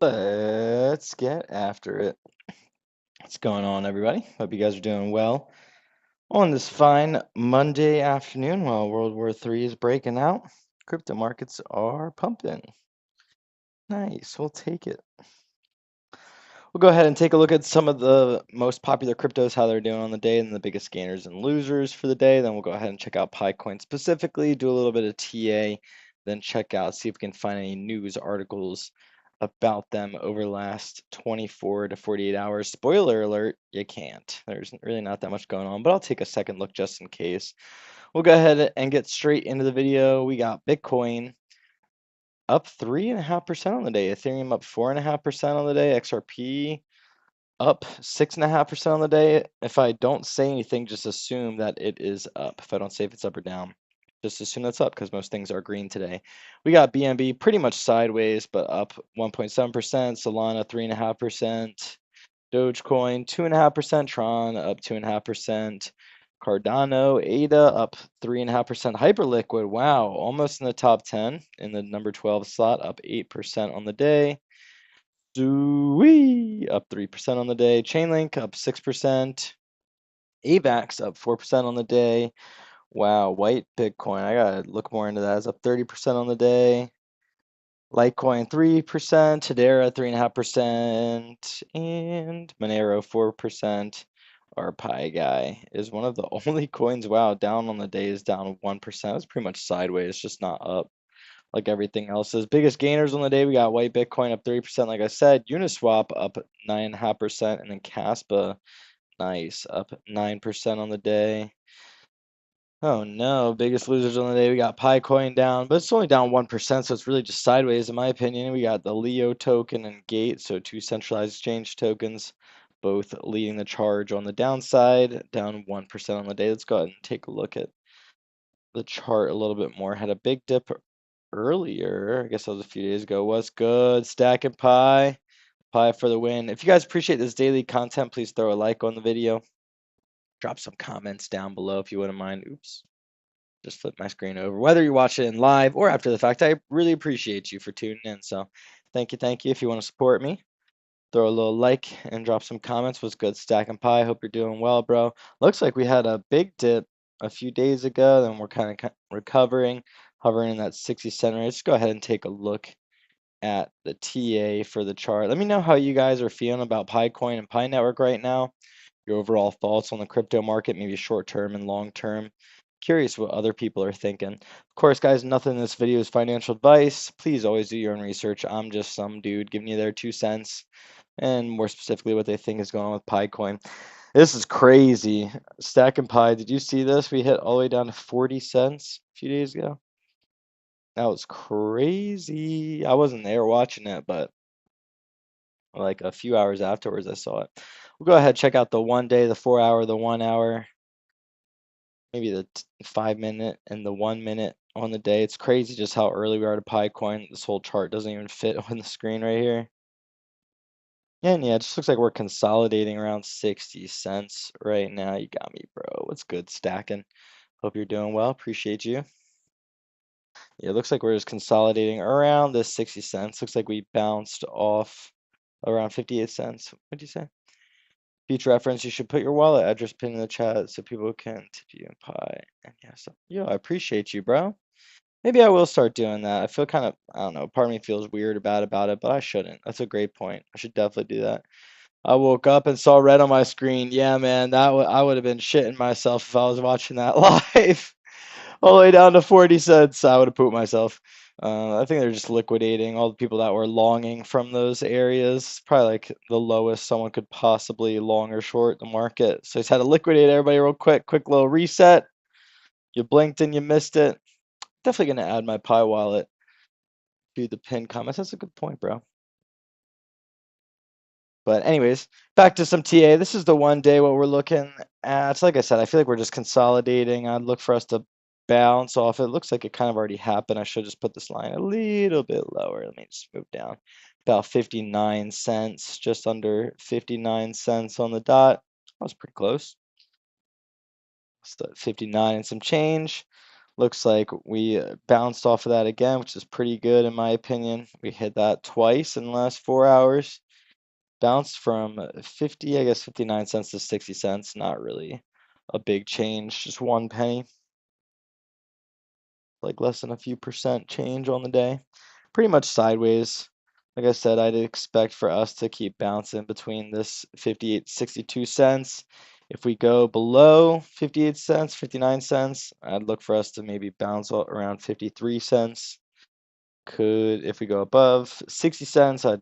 Let's get after it. What's going on, everybody? Hope you guys are doing well on this fine Monday afternoon while World War III is breaking out. Crypto markets are pumping. Nice, we'll take it. We'll go ahead and take a look at some of the most popular cryptos, how they're doing on the day, and the biggest gainers and losers for the day. Then we'll go ahead and check out PI Coin specifically, do a little bit of TA, then check out, see if we can find any news articles about them over the last 24 to 48 hours. Spoiler alert, you can't. There's really not that much going on, but I'll take a second look just in case. We'll go ahead and get straight into the video. We got Bitcoin up 3.5% on the day, Ethereum up 4.5% on the day, XRP up 6.5% on the day. If I don't say anything, just assume that it is up. If I don't say if it's up or down, just assume that's up because most things are green today. We got BNB pretty much sideways, but up 1.7%. Solana 3.5%. Dogecoin 2.5%. Tron up 2.5%. Cardano, ADA up 3.5%. Hyperliquid, wow, almost in the top 10 in the number 12 slot, up 8% on the day. Dewey up 3% on the day. Chainlink up 6%. AVAX up 4% on the day. Wow, white Bitcoin. I gotta look more into that. It's up 30% on the day. Litecoin 3%, Hedera 3.5%, and Monero 4%. Our Pi guy is one of the only coins. Wow, down on the day is down 1%. It's pretty much sideways, just not up like everything else is. Biggest gainers on the day, we got white Bitcoin up 30%, like I said. Uniswap up 9.5%, and then Caspa, nice, up 9% on the day. Oh no, biggest losers on the day, we got Pi Coin down, but it's only down 1%, so it's really just sideways in my opinion. We got the Leo token and Gate, so two centralized exchange tokens, both leading the charge on the downside, down 1% on the day. Let's go ahead and take a look at the chart a little bit more. Had a big dip earlier. I guess that was a few days ago. What's good? Stacking Pi. Pi for the win. If you guys appreciate this daily content, please throw a like on the video. Drop some comments down below if you wouldn't mind. Oops. Just flip my screen over. Whether you watch it in live or after the fact, I really appreciate you for tuning in. So thank you, thank you. If you want to support me, throw a little like and drop some comments. What's good, Stacking Pi? Hope you're doing well, bro. Looks like we had a big dip a few days ago, then we're kind of recovering, hovering in that 60-cent range. Let's go ahead and take a look at the TA for the chart. Let me know how you guys are feeling about Pi Coin and Pi Network right now. Your overall thoughts on the crypto market, maybe short term and long term. Curious what other people are thinking. Of course, guys, nothing in this video is financial advice. Please always do your own research. I'm just some dude giving you their 2 cents and more specifically what they think is going on with Pi Coin. This is crazy. Stacking Pi, did you see this? We hit all the way down to 40 cents a few days ago. That was crazy. I wasn't there watching it, but like a few hours afterwards, I saw it. We'll go ahead, check out the 1 day, the 4 hour, the 1 hour, maybe the 5 minute and the 1 minute on the day. It's crazy just how early we are to Pi Coin. This whole chart doesn't even fit on the screen right here. And yeah, it just looks like we're consolidating around 60 cents right now. You got me, bro. What's good, Stacking? Hope you're doing well. Appreciate you. Yeah, it looks like we're just consolidating around this 60 cents. Looks like we bounced off around 58 cents. What'd you say? Future reference, you should put your wallet address pin in the chat so people can tip you in Pi. And yeah, so, yo, I appreciate you, bro. Maybe I will start doing that. I feel kind of, I don't know, part of me feels weird about it, but I shouldn't. That's a great point. I should definitely do that. I woke up and saw red on my screen. Yeah, man, I would have been shitting myself if I was watching that live. All the way down to 40 cents. I would have pooped myself. I think they're just liquidating all the people that were longing from those areas. Probably like the lowest someone could possibly long or short the market. So I just had to liquidate everybody real quick. Quick little reset. You blinked and you missed it. Definitely going to add my Pi wallet to the pinned comments. That's a good point, bro. But anyways, back to some TA. This is the 1 day what we're looking at. Like I said, I feel like we're just consolidating. I'd look for us to bounce off. It looks like it kind of already happened. I should just put this line a little bit lower. Let me just move down. About 59 cents, just under 59 cents on the dot. That was pretty close. 59 and some change. Looks like we bounced off of that again, which is pretty good in my opinion. We hit that twice in the last 4 hours. Bounced from 50, I guess 59 cents to 60 cents. Not really a big change, just 1 penny, like less than a few percent change on the day. Pretty much sideways. Like I said, I'd expect for us to keep bouncing between this 58, 62 cents. If we go below 58 cents, 59 cents, I'd look for us to maybe bounce around 53 cents. If we go above 60 cents, I'd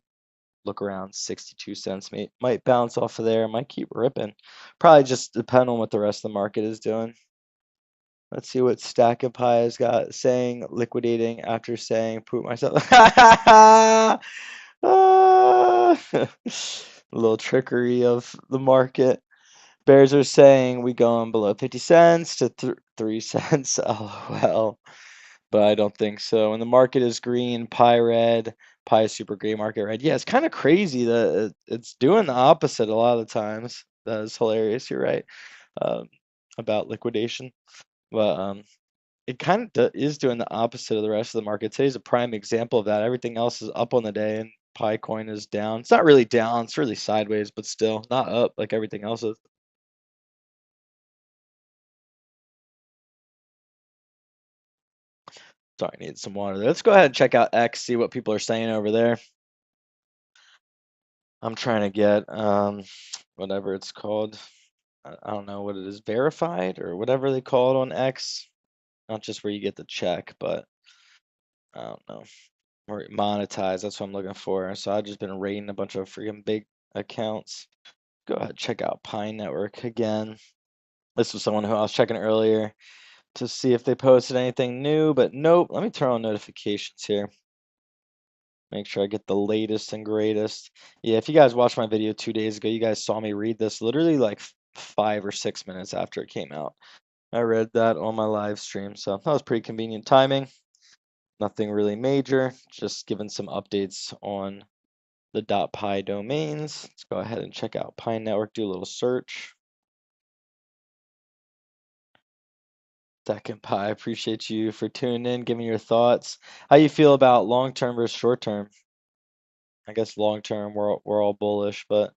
look around 62 cents. Might bounce off of there, might keep ripping. Probably just depend on what the rest of the market is doing. Let's see what Stack of Pie has got saying liquidating after saying poop myself. A little trickery of the market. Bears are saying we going below 50 cents to 3 cents. LOL. But I don't think so. When the market is green, pie red, pie is super green, market red. Yeah, it's kind of crazy that it's doing the opposite a lot of the times. That is hilarious. You're right um, about liquidation. But it kind of is doing the opposite of the rest of the market. Today's a prime example of that. Everything else is up on the day, and Pi coin is down. It's not really down. It's really sideways, but still not up like everything else is. Sorry, I need some water. Let's go ahead and check out X, see what people are saying over there. I'm trying to get whatever it's called. I don't know what it is, verified or whatever they call it on X. Not just where you get the check, but I don't know. Or monetize, that's what I'm looking for. So I've just been raiding a bunch of freaking big accounts. Go ahead, check out Pine Network again. This was someone who I was checking earlier to see if they posted anything new, but nope. Let me turn on notifications here. Make sure I get the latest and greatest. Yeah, if you guys watched my video 2 days ago, you guys saw me read this literally like 5 or 6 minutes after it came out. I read that on my live stream, so that was pretty convenient timing. Nothing really major, just giving some updates on the .pi domains. Let's go ahead and check out Pi Network, do a little search. Second Pi, appreciate you for tuning in, giving your thoughts. How you feel about long term versus short term? I guess long term we're all bullish, but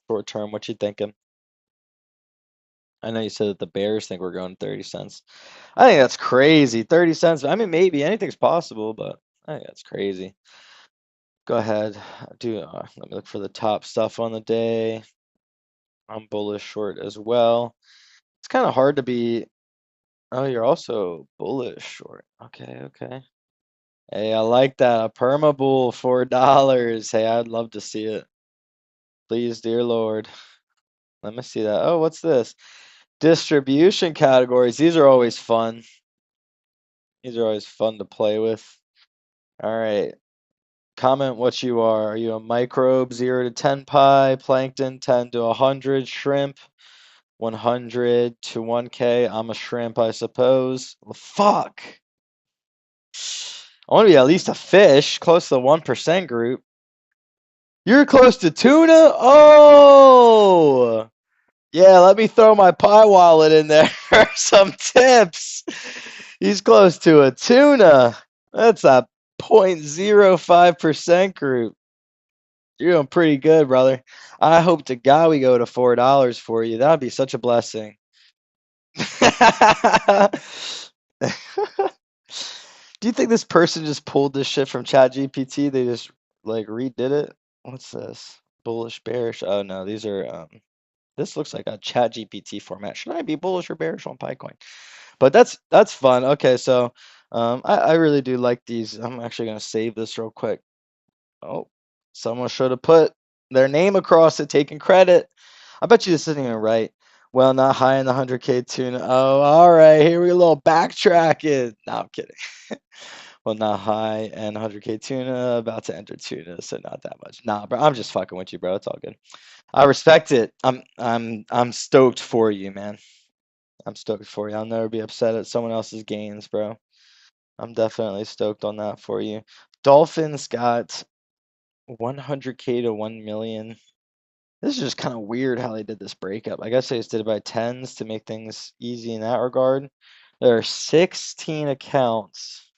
short term, what you thinking? I know you said that the Bears think we're going 30 cents. I think that's crazy. 30 cents. I mean, maybe anything's possible, but I think that's crazy. Go ahead. Let me look for the top stuff on the day. I'm bullish short as well. It's kind of hard to be. Oh, you're also bullish short. Okay, okay. Hey, I like that. A perma bull, $4. Hey, I'd love to see it. Please, dear Lord. Let me see that. Oh, what's this? Distribution categories. These are always fun. These are always fun to play with. All right. Comment what you are. Are you a microbe 0 to 10 pi, plankton 10 to 100, shrimp 100 to 1K? I'm a shrimp, I suppose. Well, fuck. I want to be at least a fish, close to the 1% group. You're close to tuna? Oh! Yeah, let me throw my pie wallet in there for some tips. He's close to a tuna. That's a 0.05% group. You're doing pretty good, brother. I hope to God we go to $4 for you. That would be such a blessing. Do you think this person just pulled this shit from ChatGPT? They just like redid it? What's this? Bullish, bearish. Oh no, these are this looks like a ChatGPT format. Should I be bullish or bearish on PiCoin? But that's fun. Okay, so I really do like these. I'm actually gonna save this real quick. Oh, someone should have put their name across it, taking credit. I bet you this isn't even right. Well, not high in the 100K tuna. Oh, all right. Here we go, a little backtracking. No, I'm kidding. Well, not high and 100K tuna. About to enter tuna, so not that much. Nah, bro. I'm just fucking with you, bro. It's all good. I respect it. I'm stoked for you, man. I'm stoked for you. I'll never be upset at someone else's gains, bro. I'm definitely stoked on that for you. Dolphins got 100K to 1 million. This is just kind of weird how they did this breakup. I guess they just did it by tens to make things easy in that regard. There are 16 accounts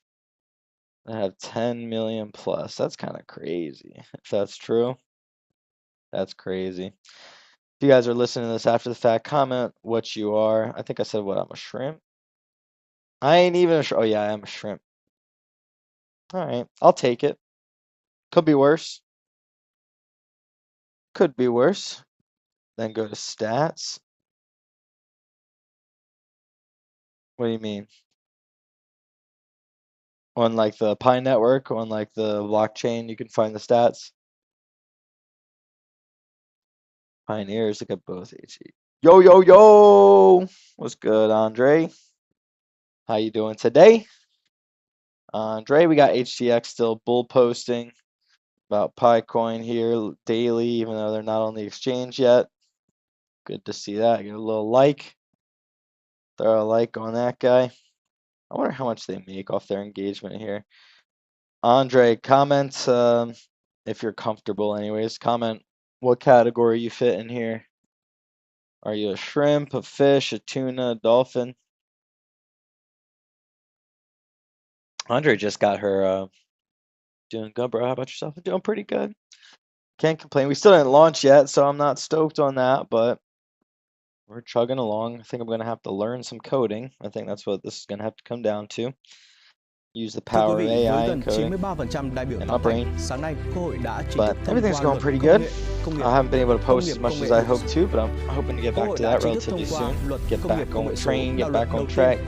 that have 10 million plus. That's kind of crazy. If that's true, that's crazy. If you guys are listening to this after the fact, comment what you are. I think I said what, I'm a shrimp? I ain't even a shrimp. Oh yeah, I am a shrimp. All right, I'll take it. Could be worse. Could be worse. Then go to stats. What do you mean? On like the Pi network, on like the blockchain, you can find the stats. Pioneers, look at both HE. Yo, yo, yo! What's good, Andre? How you doing today? Andre, we got HTX still bull posting about Pi Coin here daily, even though they're not on the exchange yet. Good to see that. Get a little like. Throw a like on that guy. I wonder how much they make off their engagement here. Andre, comment if you're comfortable anyways. Comment what category you fit in here. Are you a shrimp, a fish, a tuna, a dolphin? Andre just got her doing good, bro. How about yourself? Doing pretty good. Can't complain. We still didn't launch yet, so I'm not stoked on that, but we're chugging along. I think I'm going to have to learn some coding. I think that's what this is going to have to come down to. Use the power of AI and coding and my brain. But everything's going pretty good. I haven't been able to post as much as I hoped to, but I'm hoping to get back to that relatively soon. Get back on train, get back on track.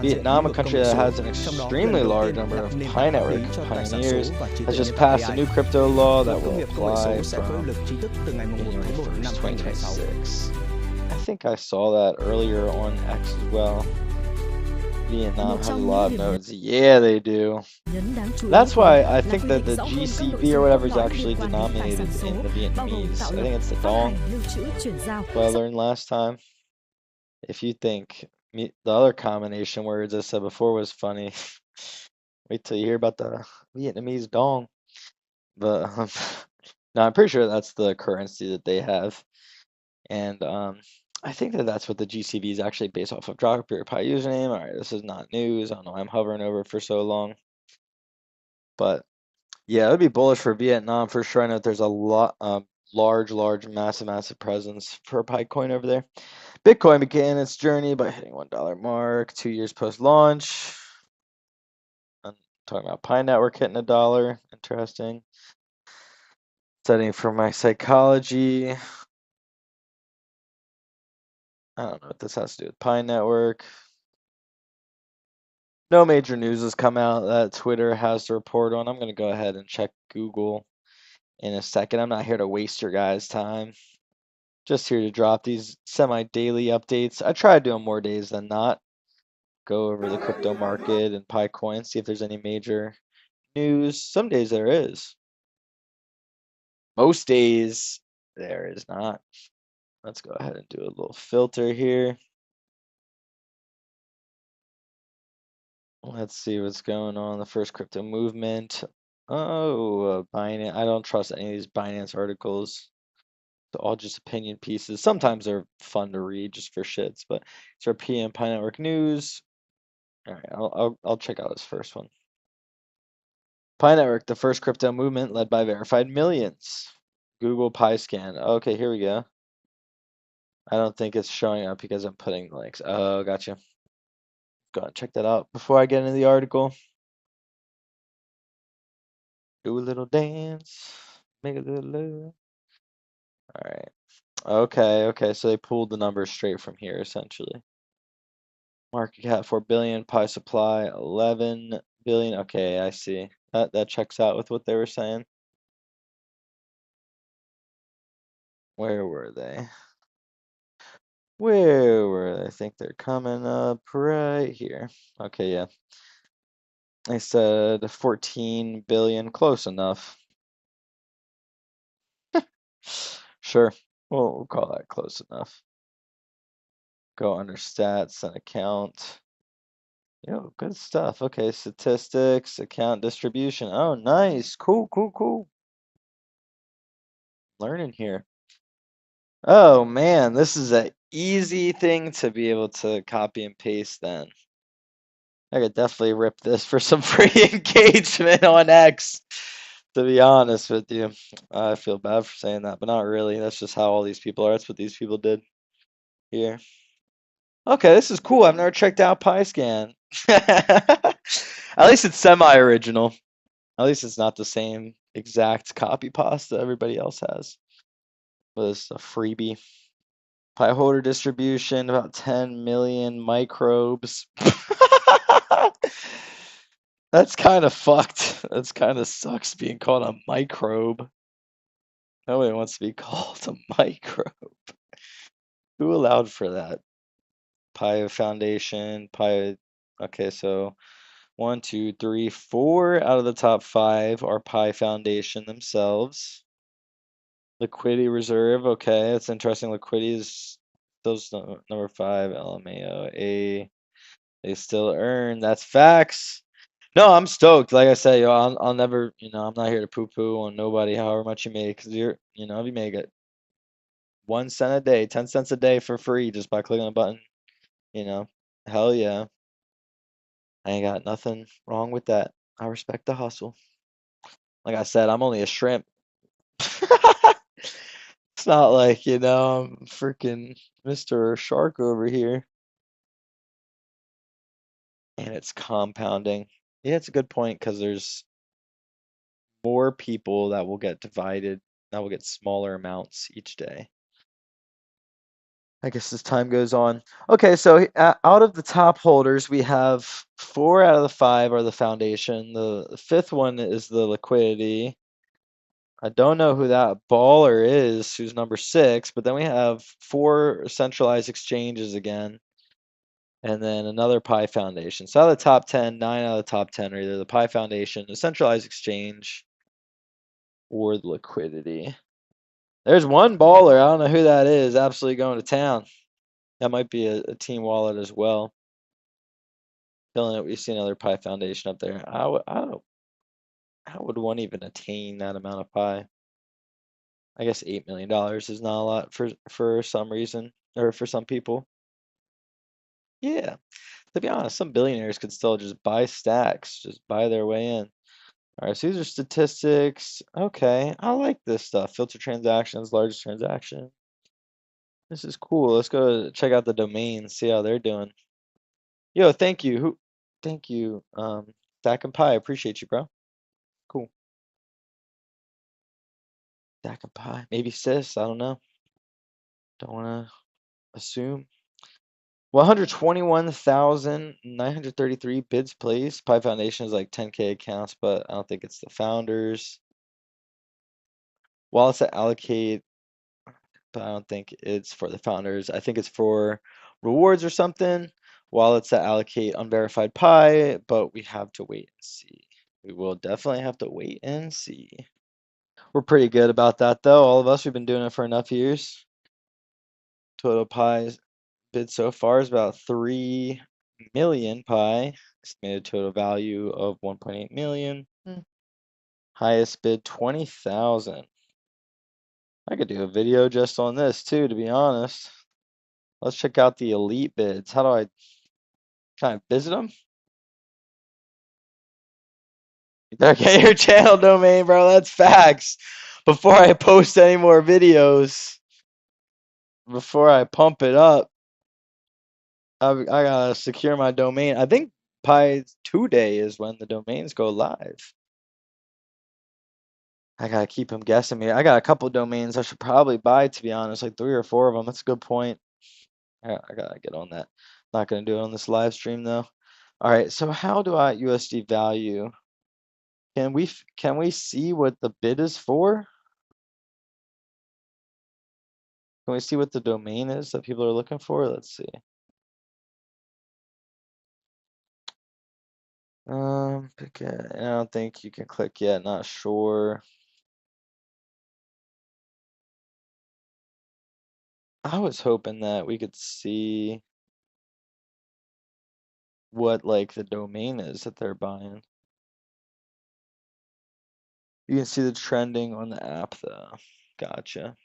Vietnam, a country that has an extremely large number of Pi network pioneers, has just passed a new crypto law that will apply from January 1st, 2026. I think I saw that earlier on X as well. Vietnam has a lot of nodes. Yeah, they do. That's why I think that the GCV or whatever is actually denominated in the Vietnamese. I think it's the dong. What I learned last time. If you think the other combination words I said before was funny, wait till you hear about the Vietnamese dong. But no, I'm pretty sure that's the currency that they have. And I think that that's what the GCV is actually based off of. Drop your Pi username. All right, this is not news. I don't know why I'm hovering over it for so long. But yeah, it would be bullish for Vietnam for sure. I know that there's a lot, large, massive presence for Pi coin over there. Bitcoin began its journey by hitting $1 mark 2 years post-launch. I'm talking about Pi Network hitting $1. Interesting. Studying for my psychology. I don't know what this has to do with Pi Network. No major news has come out that Twitter has to report on. I'm going to go ahead and check Google in a second. I'm not here to waste your guys' time. Just here to drop these semi-daily updates. I try to do them more days than not. Go over the crypto market and Pi coin, see if there's any major news. Some days there is. Most days there is not. Let's go ahead and do a little filter here. Let's see what's going on. The first crypto movement. Oh, Binance. I don't trust any of these Binance articles. They're all just opinion pieces. Sometimes they're fun to read just for shits, but it's our PM Pi Network News. All right, I'll check out this first one. Pi Network, the first crypto movement led by verified millions. Google Pi Scan. Okay, here we go. I don't think it's showing up because I'm putting links. Oh, gotcha. Go and check that out before I get into the article. Do a little dance, make a little love. All right. Okay. So they pulled the numbers straight from here, essentially. Market cap 4 billion, Pi supply 11 billion. Okay, I see. That checks out with what they were saying. Where were they? Where were they? I think they're coming up right here. Okay, yeah. They said 14 billion, close enough. Sure, we'll call that close enough. Go under stats and account. Yo, good stuff. Okay, statistics, account distribution. Oh, nice. Cool. Learning here. Oh man, this is an easy thing to be able to copy and paste then. I could definitely rip this for some free engagement on X, to be honest with you. I feel bad for saying that, but not really. That's just how all these people are. That's what these people did here. Okay, this is cool. I've never checked out PyScan. At least it's semi-original. At least it's not the same exact copy pasta everybody else has. But it's a freebie. Pi holder distribution, about 10 million microbes. That's kind of fucked. That's kind of sucks being called a microbe. Nobody wants to be called a microbe. Who allowed for that? Pi Foundation, Pi. Okay, so 1, 2, 3, 4 out of the top 5 are Pi Foundation themselves. Liquidity reserve, okay, that's interesting. Liquidity is still number 5. LMAO, they still earn. That's facts. No, I'm stoked. Like I said, yo, I'll never, I'm not here to poo-poo on nobody, however much you make, because if you make it 1 cent a day, 10 cents a day for free just by clicking a button, you know, hell yeah. I ain't got nothing wrong with that. I respect the hustle. Like I said, I'm only a shrimp. It's not like, I'm freaking Mr. Shark over here. And it's compounding. Yeah, it's a good point because there's more people that will get divided, that will get smaller amounts each day. I guess as time goes on. Okay, so out of the top holders, we have 4 out of the 5 are the foundation. The fifth one is the liquidity. I don't know who that baller is, who's number 6, but then we have 4 centralized exchanges again, and then another Pi Foundation. So out of the top 10, 9 out of the top 10 are either the Pi Foundation, the centralized exchange, or the liquidity. There's one baller, I don't know who that is, absolutely going to town. That might be a team wallet as well. Killing it. We see another Pi Foundation up there. How would one even attain that amount of Pi? I guess $8 million is not a lot for some reason, or for some people. Yeah, to be honest, some billionaires could still just buy stacks, just buy their way in. All right, so these are statistics. Okay, I like this stuff. Filter transactions, largest transaction. This is cool. Let's go check out the domains, see how they're doing. Yo, thank you. Thank you. Stack and Pi, appreciate you, bro. Cool. Stack and Pi. Maybe sis, I don't know. Don't want to assume. 121,933 bids placed. Pi Foundation is like 10K accounts, but I don't think it's the founders. Wallets that allocate, but I don't think it's for the founders. I think it's for rewards or something. Wallets that allocate unverified Pi, but we have to wait and see. We will definitely have to wait and see. We're pretty good about that though. All of us, we've been doing it for enough years. Total Pi bid so far is about 3 million Pi. Estimated total value of 1.8 million. Highest bid 20,000. I could do a video just on this too, to be honest. Let's check out the elite bids. How do I kind of visit them? You better get your channel domain, bro. That's facts. Before I post any more videos, before I pump it up, I gotta secure my domain. I think Pi 2 Day is when the domains go live. I gotta keep them guessing me. I got a couple domains I should probably buy, to be honest, like 3 or 4 of them. That's a good point. I gotta get on that. Not gonna do it on this live stream though. All right, so how do I USD value? Can we see what the bid is for? Can we see what the domain is that people are looking for? Let's see. I don't think you can click yet, not sure. I was hoping that we could see what like the domain is that they're buying. You can see the trending on the app though. Gotcha.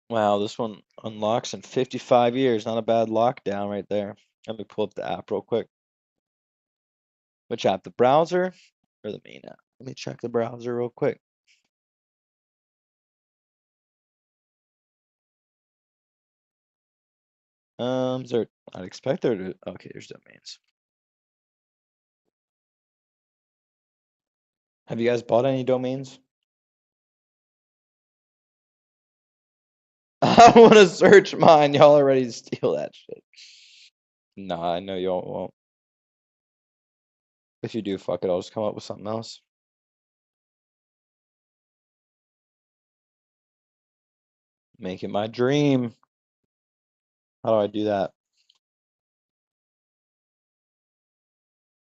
Wow, this one unlocks in 55 years. Not a bad lockdown right there. Let me pull up the app real quick. Which app? The browser or the main app? Let me check the browser real quick. Is there, I'd expect there to, okay, there's domains. Have you guys bought any domains? I want to search mine. Y'all already steal that shit. Nah, I know y'all won't. If you do, fuck it, I'll just come up with something else. Make it my dream. How do I do that?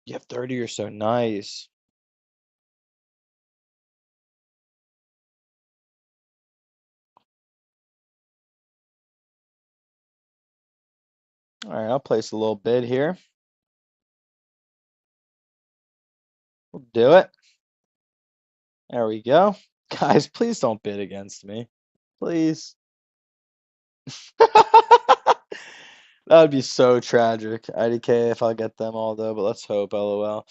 You have 30 or so. Nice. All right, I'll place a little bid here. We'll do it. There we go. Guys, please don't bid against me. Please. That would be so tragic. IDK if I'll get them all though, but let's hope, LOL.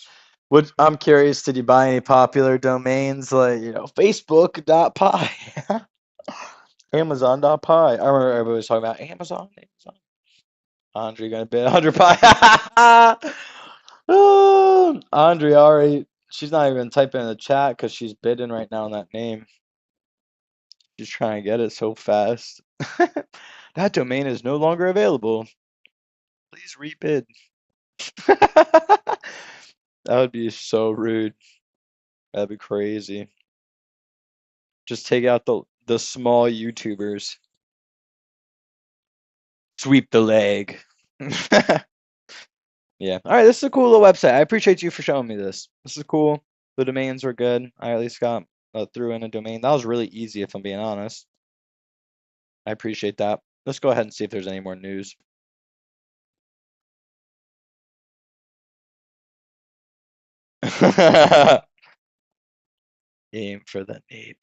I'm curious, did you buy any popular domains like, Facebook.py, Amazon.py? I remember everybody was talking about Amazon. Andre gonna bid 100 pie. Andre already, she's not even typing in the chat because she's bidding right now on that name. She's trying to get it so fast. That domain is no longer available. Please rebid. That would be so rude. That'd be crazy. Just take out the small YouTubers. Sweep the leg. Yeah. All right, this is a cool little website. I appreciate you for showing me this. This is cool. The domains were good. I at least got threw in a domain. That was really easy, if I'm being honest. I appreciate that. Let's go ahead and see if there's any more news. Aim for the nape.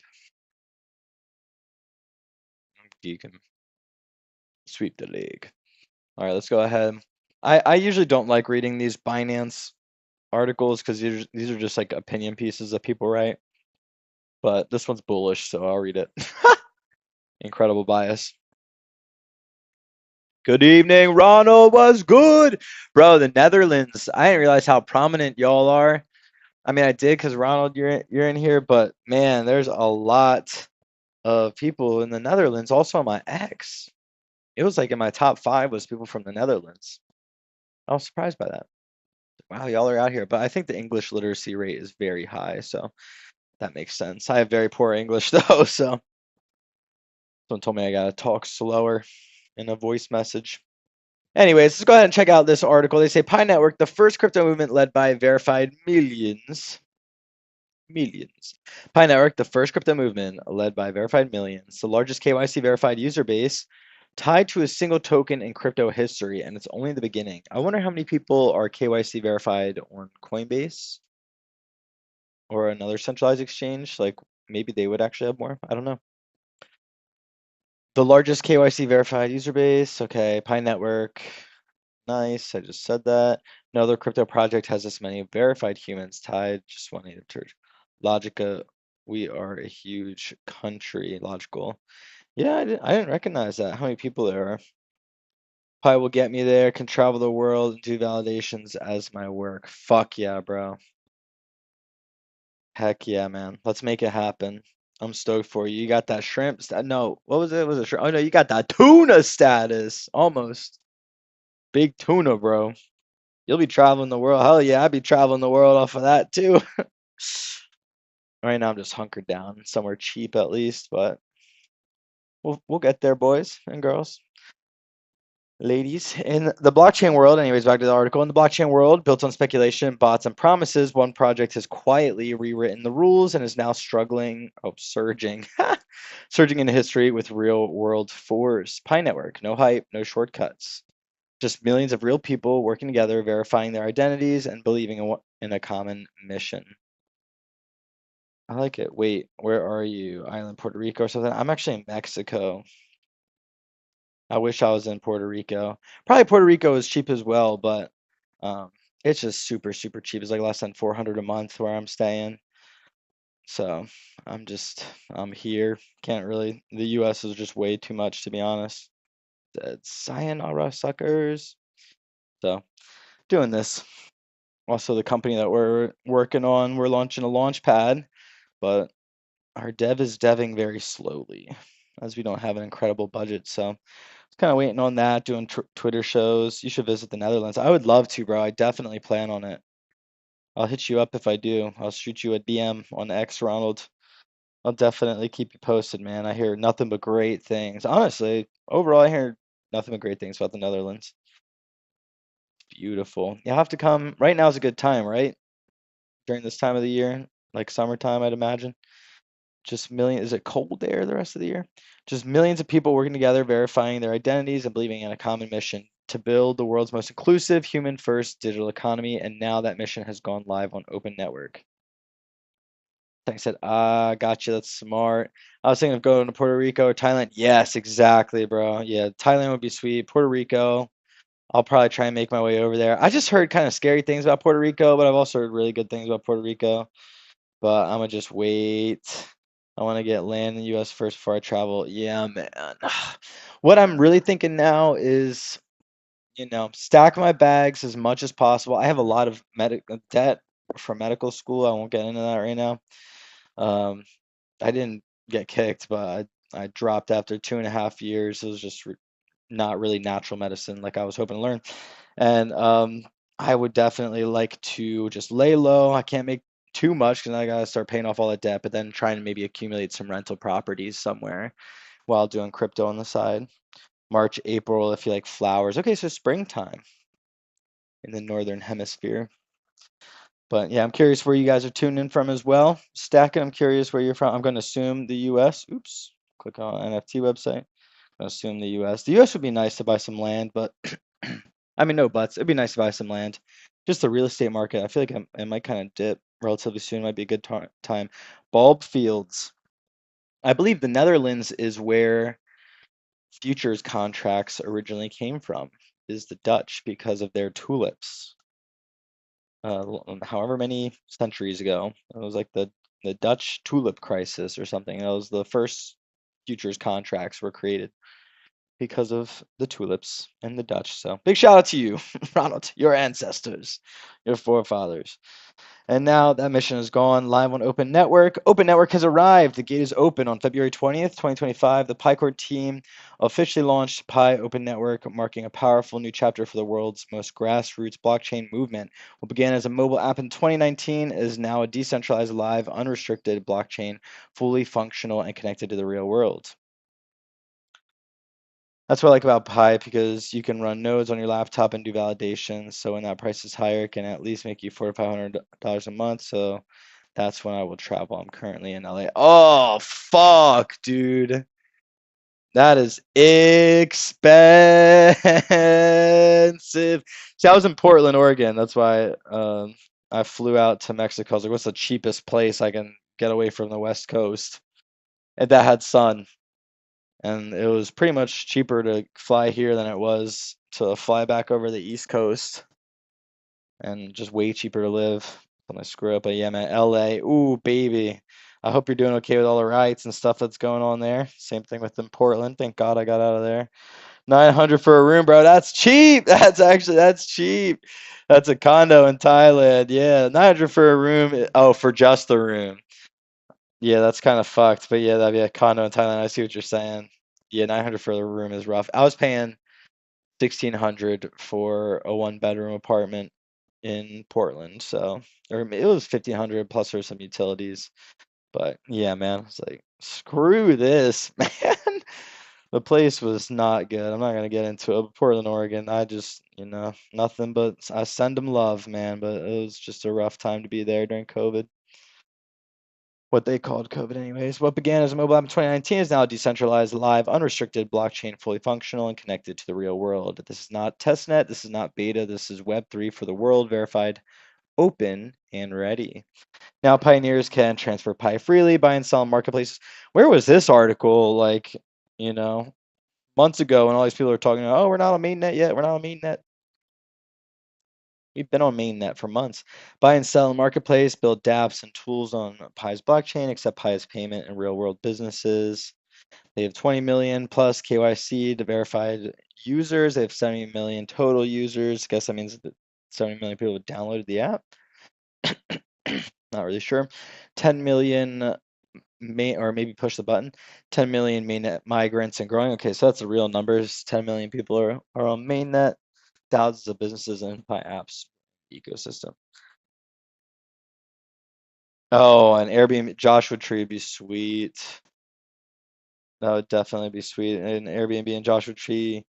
You can sweep the leg. All right, let's go ahead. I usually don't like reading these Binance articles because these are just like opinion pieces that people write. But this one's bullish, so I'll read it. Incredible bias. Good evening, Ronald. Was good, bro. The Netherlands. I didn't realize how prominent y'all are. I mean, I did because Ronald, you're in here, but man, there's a lot of people in the Netherlands. Also, my ex. It was like in my top 5 was people from the Netherlands. I was surprised by that. Wow, y'all are out here. But I think the English literacy rate is very high, so that makes sense. I have very poor English though, so someone told me I gotta talk slower in a voice message. Anyways, let's go ahead and check out this article. They say Pi Network, the first crypto movement led by verified millions. Pi Network, the first crypto movement led by verified millions, the largest KYC verified user base tied to a single token in crypto history, and it's only the beginning. I wonder how many people are KYC verified on Coinbase or another centralized exchange. Like maybe they would actually have more. I don't know. The largest KYC verified user base. Okay, Pi Network. Nice. I just said that. No other crypto project has this many verified humans tied. Just wanting to church. Logica. We are a huge country. Logical. Yeah, I didn't recognize that. How many people there are? Pi will get me there. Can travel the world and do validations as my work. Fuck yeah, bro. Heck yeah, man. Let's make it happen. I'm stoked for you. You got that shrimp no, what was it? Was it shrimp? Oh no, you got that tuna status. Almost. Big tuna, bro. You'll be traveling the world. Hell yeah, I'd be traveling the world off of that too. Right now I'm just hunkered down somewhere cheap at least, but we'll get there, boys and girls. Ladies, in the blockchain world, anyways, back to the article. In the blockchain world, built on speculation, bots, and promises, one project has quietly rewritten the rules and is now surging, surging into history with real-world force. Pi Network, no hype, no shortcuts. Just millions of real people working together, verifying their identities, and believing in a common mission. I like it. Wait, where are you? Island, Puerto Rico or something? I'm actually in Mexico. I wish I was in Puerto Rico. Probably Puerto Rico is cheap as well, but um, it's just super, super cheap. It's like less than 400 a month where I'm staying. So I'm here. Can't really. The U.S. is just way too much to be honest. Sayonara suckers. So doing this. Also, the company that we're working on, we're launching a launch pad, but our dev is deving very slowly as we don't have an incredible budget. So kind of waiting on that, doing Twitter shows. You should visit the Netherlands. I would love to, bro. I definitely plan on it. I'll hit you up if I do. I'll shoot you a DM on X, Ronald. I'll definitely keep you posted, man. I hear nothing but great things. Honestly, overall, I hear nothing but great things about the Netherlands. Beautiful. You'll have to come. Right now is a good time, right? During this time of the year, like summertime, I'd imagine. Just million. Is it cold there the rest of the year? Just millions of people working together, verifying their identities and believing in a common mission to build the world's most inclusive, human-first digital economy. And now that mission has gone live on Open Network. I said, gotcha. That's smart. I was thinking of going to Puerto Rico or Thailand. Yes, exactly, bro. Yeah, Thailand would be sweet. Puerto Rico, I'll probably try and make my way over there. I just heard kind of scary things about Puerto Rico, but I've also heard really good things about Puerto Rico. But I'm gonna just wait. I want to get land in the U.S. first before I travel. Yeah, man. What I'm really thinking now is, stack my bags as much as possible. I have a lot of medical debt for medical school. I won't get into that right now. Um, I didn't get kicked, but I dropped after 2.5 years. It was just not really natural medicine like I was hoping to learn. And I would definitely like to just lay low. I can't make too much because I gotta start paying off all the debt, but then trying to maybe accumulate some rental properties somewhere while doing crypto on the side. March, April, if you like flowers. Okay, so springtime in the northern hemisphere. But yeah, I'm curious where you guys are tuning in from as well. Stacking, I'm curious where you're from. I'm going to assume the US. Oops, click on NFT website. I'm going to assume the US. The US would be nice to buy some land, but I mean, no buts. It'd be nice to buy some land. Just the real estate market. I feel like it might kind of dip relatively soon. Might be a good time. Bulb fields. I believe the Netherlands is where futures contracts originally came from, is the Dutch because of their tulips. However many centuries ago. It was like the Dutch tulip crisis or something. That was the first futures contracts were created because of the tulips and the Dutch. So big shout out to you, Ronald, your ancestors, your forefathers. And now that mission is gone live on Open Network. Open Network has arrived. The gate is open on February 20th, 2025. The Pi Core team officially launched Pi Open Network, marking a powerful new chapter for the world's most grassroots blockchain movement. What began as a mobile app in 2019 is now a decentralized, live, unrestricted blockchain, fully functional and connected to the real world. That's what I like about Pi because you can run nodes on your laptop and do validations. So when that price is higher, it can at least make you $400-500 a month. So that's when I will travel. I'm currently in LA. Oh, fuck, dude. That is expensive. See, I was in Portland, Oregon. That's why I flew out to Mexico. I was like, what's the cheapest place I can get away from the West Coast? And that had sun. And it was pretty much cheaper to fly here than it was to fly back over the East Coast, and just way cheaper to live. When I screw up, but yeah, man, LA, ooh, baby. I hope you're doing okay with all the riots and stuff that's going on there. Same thing with in Portland. Thank God I got out of there. 900 for a room, bro. That's cheap. That's cheap. That's a condo in Thailand. Yeah, 900 for a room. Oh, for just the room. Yeah, that's kind of fucked. But yeah, that'd be a condo in Thailand. I see what you're saying. Yeah, 900 for the room is rough. I was paying 1,600 for a one-bedroom apartment in Portland. So, or it was 1,500 plus for some utilities. But yeah, man, it's like screw this, man. The place was not good. I'm not gonna get into it. But Portland, Oregon, I just, nothing but I send them love, man. But it was just a rough time to be there during COVID. What they called COVID, anyways. What began as a mobile app in 2019 is now a decentralized, live, unrestricted blockchain, fully functional and connected to the real world. This is not testnet. This is not beta. This is Web3 for the world, verified, open, and ready. Now pioneers can transfer Pi freely, buy and sell on marketplaces. Where was this article? Like, you know, months ago when all these people are talking about, oh, we're not on mainnet yet. We're not on mainnet. We've been on mainnet for months. Buy and sell in marketplace, build dApps and tools on Pi's blockchain, accept Pi's payment in real world businesses. They have 20 million plus KYC to verified users. They have 70 million total users. Guess that means that 70 million people have downloaded the app. Not really sure. 10 million or maybe push the button. 10 million mainnet migrants and growing. Okay, so that's the real numbers. 10 million people are on mainnet. Thousands of businesses and Pi apps ecosystem. Oh, an Airbnb Joshua Tree would be sweet. That would definitely be sweet. An Airbnb and Joshua Tree,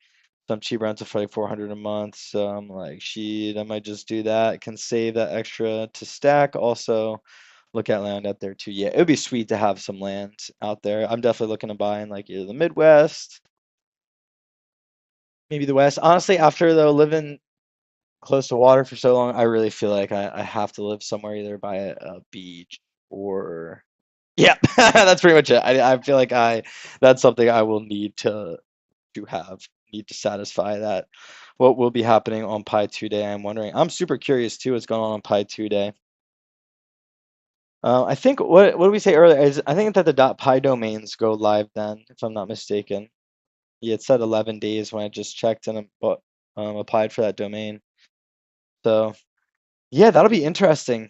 some cheap rentals for like 400 a month. So I'm like, shit, I might just do that. Can save that extra to stack. Also, look at land out there too. Yeah, it would be sweet to have some land out there. I'm definitely looking to buy in like either the Midwest, maybe the West. Honestly, after though living close to water for so long, I really feel like I have to live somewhere either by a beach or yeah, that's pretty much it. I feel like that's something I will need to satisfy that. What will be happening on Pi 2 Day? I'm wondering. I'm super curious too what's going on Pi 2 Day. I think what did we say earlier is I think that the .pi domains go live then, if I'm not mistaken. Yeah, it said 11 days when I just checked and applied for that domain. So yeah, that'll be interesting.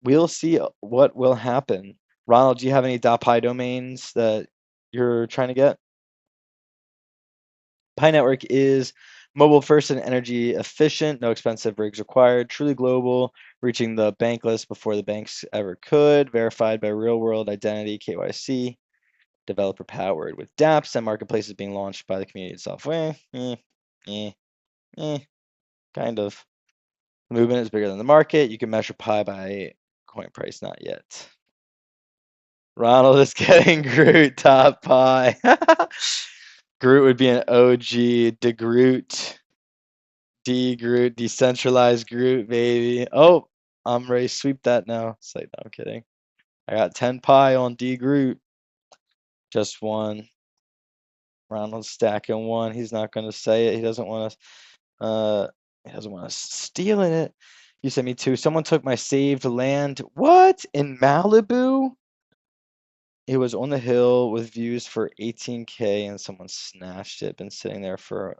We'll see what will happen. Ronald, do you have any .pi domains that you're trying to get? Pi Network is mobile first and energy efficient, no expensive rigs required, truly global, reaching the bank list before the banks ever could, verified by real world identity KYC, developer powered with dApps and marketplaces being launched by the community itself. Kind of. The movement is bigger than the market. You can measure Pi by coin price, not yet. Ronald is getting Groot top Pi. Groot would be an OG. DeGroot. D-Groot, decentralized Groot, baby. Oh, I'm ready to sweep that now. It's like, no, I'm kidding. I got 10 Pi on D-Groot. Just one. Ronald's stacking one. He's not going to say it. He doesn't want us. He doesn't want us stealing it. You said me too. Someone took my saved land. What? In Malibu? It was on the hill with views for 18K and someone snatched it. Been sitting there for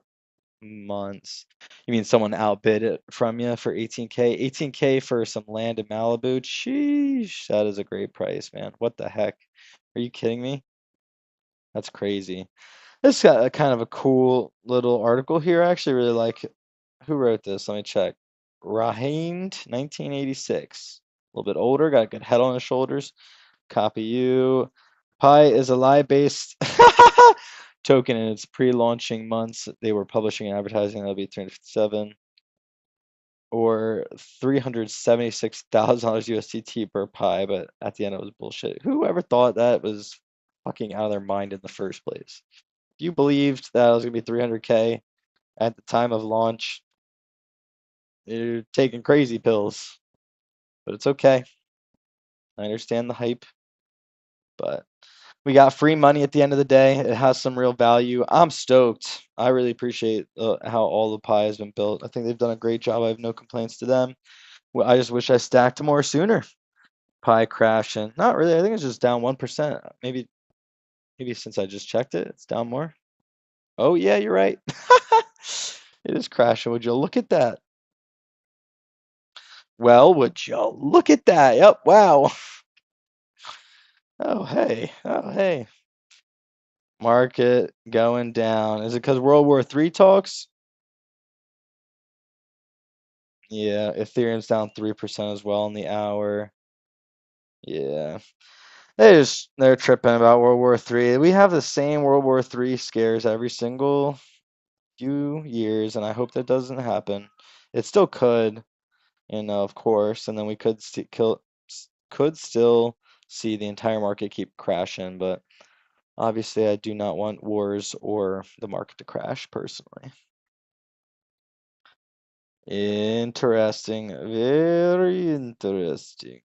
months. You mean someone outbid it from you for 18K? 18K for some land in Malibu? Sheesh, that is a great price, man. What the heck? Are you kidding me? That's crazy. This got a kind of a cool little article here. I actually really like it. Who wrote this? Let me check. Rahimed, 1986. A little bit older, got a good head on his shoulders. Copy you. Pi is a lie-based token in its pre-launching months. They were publishing and advertising. That'll be 357 or $376,000 USDT per Pi, but at the end it was bullshit. Whoever thought that was fucking out of their mind in the first place? If you believed that it was gonna be 300K at the time of launch, you're taking crazy pills. But it's okay. I understand the hype, but we got free money at the end of the day. It has some real value. I'm stoked. I really appreciate how all the Pi has been built. I think they've done a great job. I have no complaints to them. Well, I just wish I stacked more sooner. Pi crashing. Not really. I think it's just down 1%. Maybe since I just checked it, it's down more. Oh yeah, you're right. It is crashing. Would you look at that? Well, would you look at that? Yep. Wow. Oh hey. Oh hey. Market going down. Is it because World War III talks? Yeah, Ethereum's down 3% as well in the hour. Yeah. They're tripping about World War III. We have the same World War III scares every single few years, and I hope that doesn't happen. It still could, of course, and then we could still see the entire market keep crashing, but obviously I do not want wars or the market to crash personally. Interesting. Very interesting.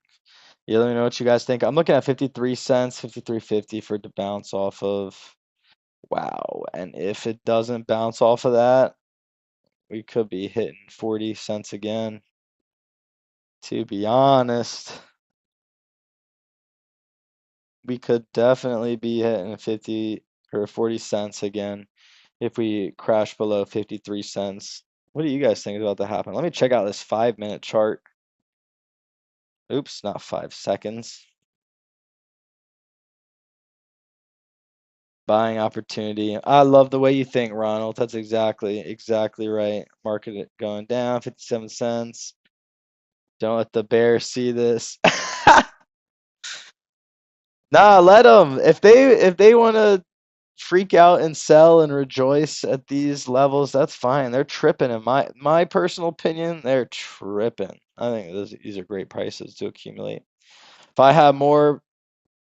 Yeah, let me know what you guys think. I'm looking at 53 cents, 53.50 for it to bounce off of. Wow. And if it doesn't bounce off of that, we could be hitting 40 cents again. To be honest, we could definitely be hitting 50 or 40 cents again if we crash below 53 cents. What do you guys think is about to happen? Let me check out this 5-minute chart. Oops, not 5 seconds. Buying opportunity. I love the way you think, Ronald. That's exactly right. Market it going down, 57 cents. Don't let the bears see this. Nah, let them. If they want to freak out and sell and rejoice at these levels, that's fine. They're tripping. In my personal opinion, they're tripping. I think these are great prices to accumulate. If I had more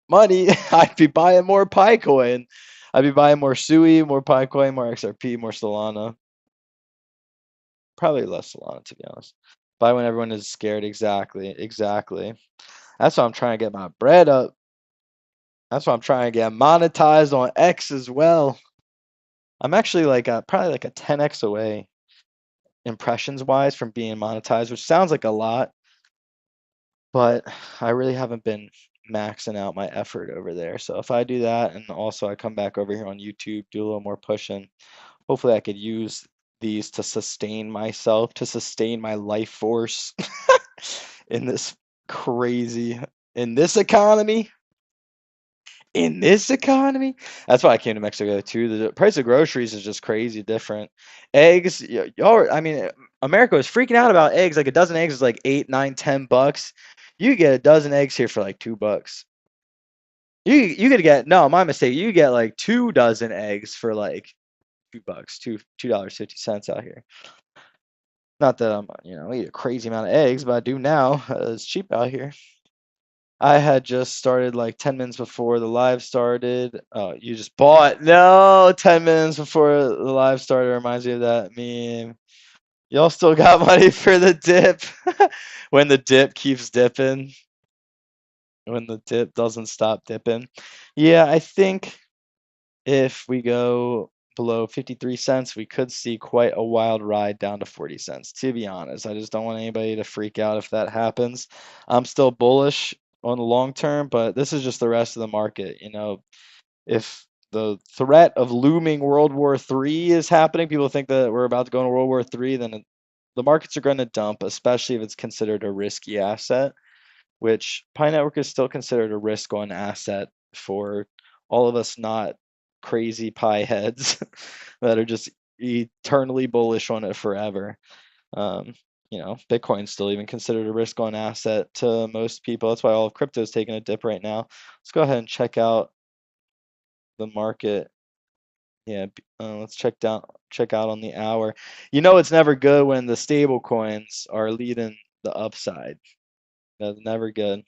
money, I'd be buying more Pi coin. I'd be buying more Sui, more Pi coin, more XRP, more Solana. Probably less Solana, to be honest. Buy when everyone is scared. Exactly. That's why I'm trying to get my bread up. That's why I'm trying to get monetized on X as well. I'm actually like probably like a 10x away impressions wise from being monetized, which sounds like a lot, but I really haven't been maxing out my effort over there. So if I do that and also I come back over here on YouTube, do a little more pushing, hopefully I could use these to sustain myself, to sustain my life force in this crazy, in this economy. In this economy, that's why I came to Mexico too. The price of groceries is just crazy different. Eggs, y'all, I mean, America was freaking out about eggs. Like a dozen eggs is like 8, 9, $10. You get a dozen eggs here for like $2. You could get, no, my mistake. You get like 2 dozen eggs for like $2, $2.50 out here. Not that I'm, eat a crazy amount of eggs, but I do now. It's cheap out here. I had just started like 10 minutes before the live started. Oh, you just bought. No, 10 minutes before the live started reminds me of that meme. Y'all still got money for the dip. When the dip keeps dipping. When the dip doesn't stop dipping. Yeah, I think if we go below 53 cents, we could see quite a wild ride down to 40 cents, to be honest. I just don't want anybody to freak out if that happens. I'm still bullish on the long term, but this is just the rest of the market. If the threat of looming World War III is happening, people think that we're about to go into World War III, then the markets are going to dump, especially if it's considered a risky asset, which Pi Network is still considered a risk on asset for all of us not crazy Pi heads that are just eternally bullish on it forever. Bitcoin's still even considered a risk on asset to most people. That's why all of crypto is taking a dip right now. Let's go ahead and check out the market. Yeah, let's check out on the hour. It's never good when the stable coins are leading the upside. That's never good.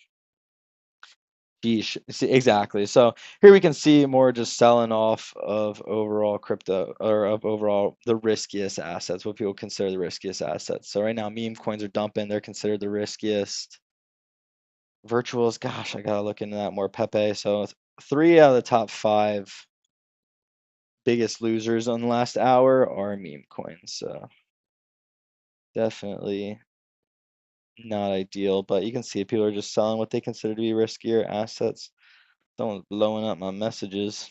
Exactly. So here we can see more just selling off of overall crypto, or of overall the riskiest assets, what people consider the riskiest assets. So right now meme coins are dumping, they're considered the riskiest. Virtuals, gosh, I gotta look into that more. Pepe. So 3 out of the top 5 biggest losers on the last hour are meme coins. So definitely not ideal, but you can see people are just selling what they consider to be riskier assets. Someone's blowing up my messages.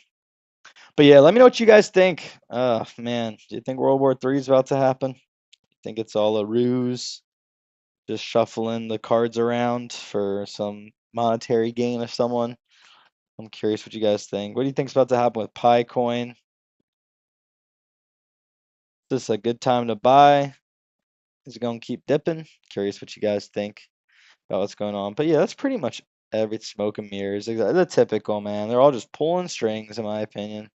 But yeah, let me know what you guys think. Man, do you think World War III is about to happen? You think it's all a ruse? Just shuffling the cards around for some monetary gain of someone? I'm curious what you guys think. What do you think is about to happen with Pi coin? Is this a good time to buy? Is it going to keep dipping? Curious what you guys think about what's going on. But yeah, that's pretty much every smoke and mirrors. The typical, man. They're all just pulling strings, in my opinion.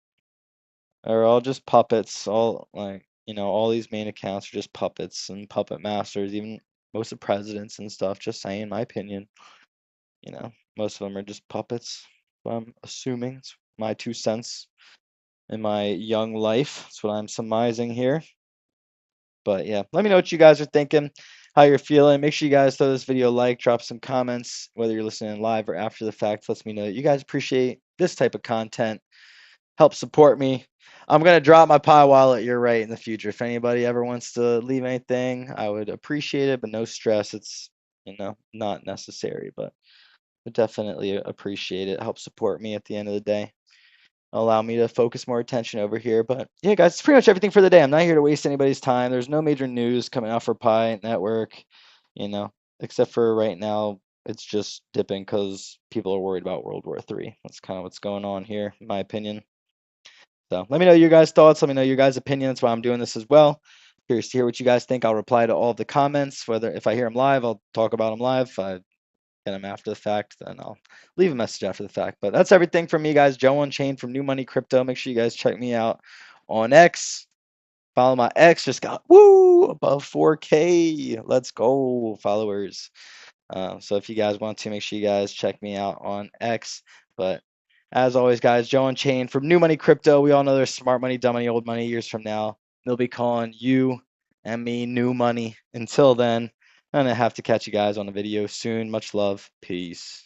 They're all just puppets. All these main accounts are just puppets and puppet masters. Even most of the presidents and stuff. Just saying, my opinion. Most of them are just puppets. I'm assuming. It's my 2 cents in my young life. That's what I'm surmising here. But yeah, let me know what you guys are thinking, how you're feeling. Make sure you guys throw this video a like, drop some comments, whether you're listening live or after the fact. Lets me know that you guys appreciate this type of content. help support me. I'm gonna drop my Pi wallet. You're right, in the future. If anybody ever wants to leave anything, I would appreciate it, but no stress. It's not necessary, but would definitely appreciate it. Help support me at the end of the day. Allow me to focus more attention over here. But yeah, guys, it's pretty much everything for the day. I'm not here to waste anybody's time. There's no major news coming out for Pi Network, you know, except for right now it's just dipping because people are worried about World War III. That's kind of what's going on here, in my opinion. So let me know your guys' thoughts. Let me know your guys' opinions. That's why I'm doing this as well. Curious to hear what you guys think. I'll reply to all of the comments. Whether if I hear them live, I'll talk about them live. If I get them after the fact, then I'll leave a message after the fact. But that's everything from me, guys. Joe Unchained from New Money Crypto. Make sure you guys check me out on X. Follow my X. Just got above 4K. Let's go, followers. So if you guys want to, make sure you guys check me out on X. But as always, guys, Joe Unchained from New Money Crypto. We all know there's smart money, dumb money, old money. Years from now, they'll be calling you and me new money. Until then, I'm gonna have to catch you guys on a video soon. Much love. Peace.